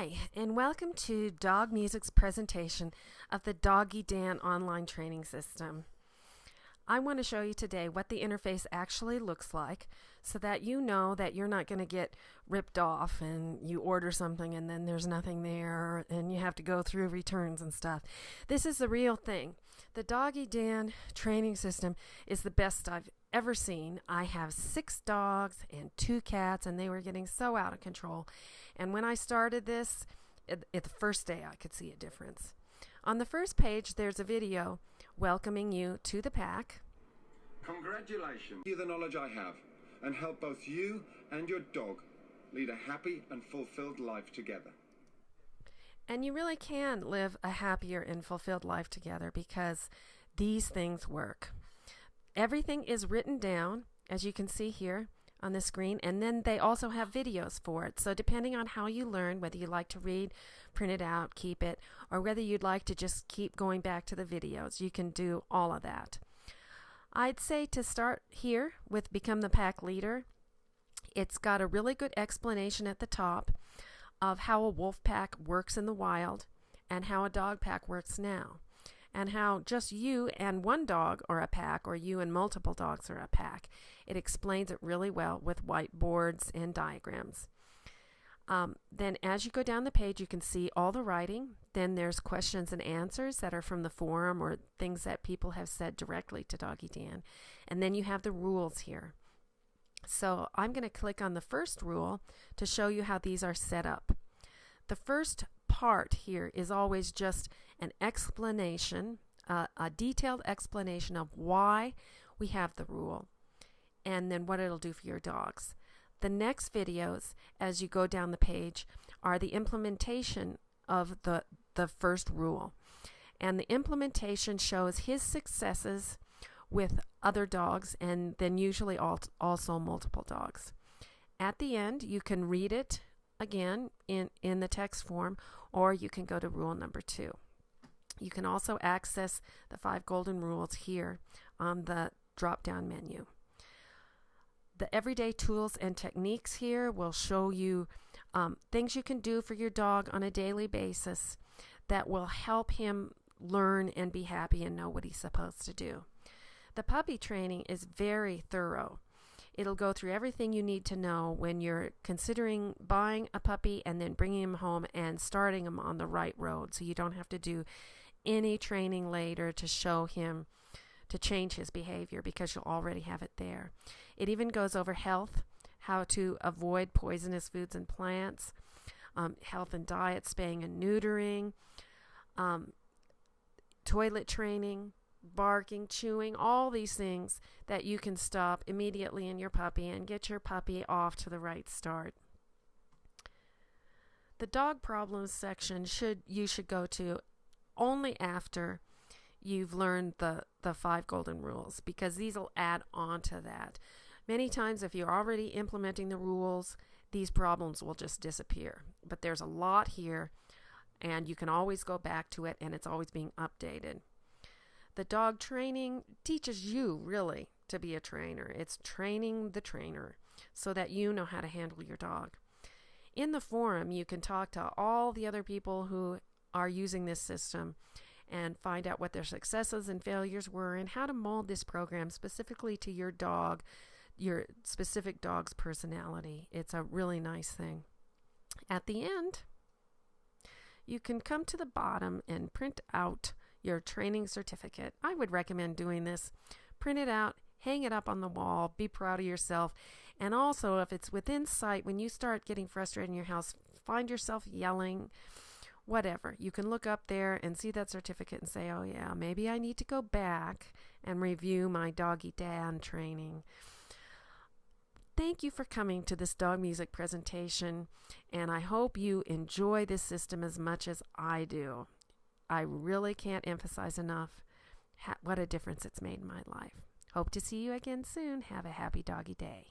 Hi, and welcome to Dog Music's presentation of the Doggy Dan online training system. I want to show you today what the interface actually looks like so that you know that you're not going to get ripped off and you order something and then there's nothing there and you have to go through returns and stuff. This is the real thing. The Doggy Dan training system is the best I've ever seen. I have 6 dogs and 2 cats, and they were getting so out of control. And when I started this, the first day I could see a difference. On the first page, there's a video welcoming you to the pack. Congratulations. You the knowledge I have and help both you and your dog lead a happy and fulfilled life together. And you really can live a happier and fulfilled life together because these things work. Everything is written down, as you can see here on the screen, and then they also have videos for it. So depending on how you learn, whether you like to read, print it out, keep it, or whether you'd like to just keep going back to the videos, you can do all of that. I'd say to start here with Become the Pack Leader. It's got a really good explanation at the top of how a wolf pack works in the wild and how a dog pack works now, and how just you and one dog are a pack, or you and multiple dogs are a pack. It explains it really well with whiteboards and diagrams. Then as you go down the page, you can see all the writing. Then there's questions and answers that are from the forum or things that people have said directly to Doggy Dan. And then you have the rules here. So I'm going to click on the first rule to show you how these are set up. The first part here is always just an explanation, a detailed explanation of why we have the rule, and then what it'll do for your dogs. The next videos, as you go down the page, are the implementation of the first rule. And the implementation shows his successes with other dogs, and then usually also multiple dogs. At the end, you can read it again in the text form, or you can go to rule number 2. You can also access the 5 golden rules here on the drop-down menu. The everyday tools and techniques here will show you things you can do for your dog on a daily basis that will help him learn and be happy and know what he's supposed to do. The puppy training is very thorough. It'll go through everything you need to know when you're considering buying a puppy and then bringing him home and starting him on the right road, so you don't have to do any training later to show him to change his behavior because you'll already have it there. It even goes over health, how to avoid poisonous foods and plants, health and diet, spaying and neutering, toilet training, barking, chewing, all these things that you can stop immediately in your puppy and get your puppy off to the right start. The dog problems section you should go to only after you've learned the 5 golden rules, because these will add on to that. Many times if you're already implementing the rules, these problems will just disappear. But there's a lot here, and you can always go back to it, and it's always being updated. The dog training teaches you really to be a trainer. It's training the trainer so that you know how to handle your dog. In the forum, you can talk to all the other people who are using this system and find out what their successes and failures were and how to mold this program specifically to your dog, your specific dog's personality. It's a really nice thing. At the end, you can come to the bottom and print out your training certificate. I would recommend doing this. Print it out, hang it up on the wall, be proud of yourself. And also, if it's within sight, when you start getting frustrated in your house, find yourself yelling, whatever, you can look up there and see that certificate and say, oh yeah, maybe I need to go back and review my Doggy Dan training. Thank you for coming to this dog music presentation, and I hope you enjoy this system as much as I do. I really can't emphasize enough what a difference it's made in my life. Hope to see you again soon. Have a happy doggy day.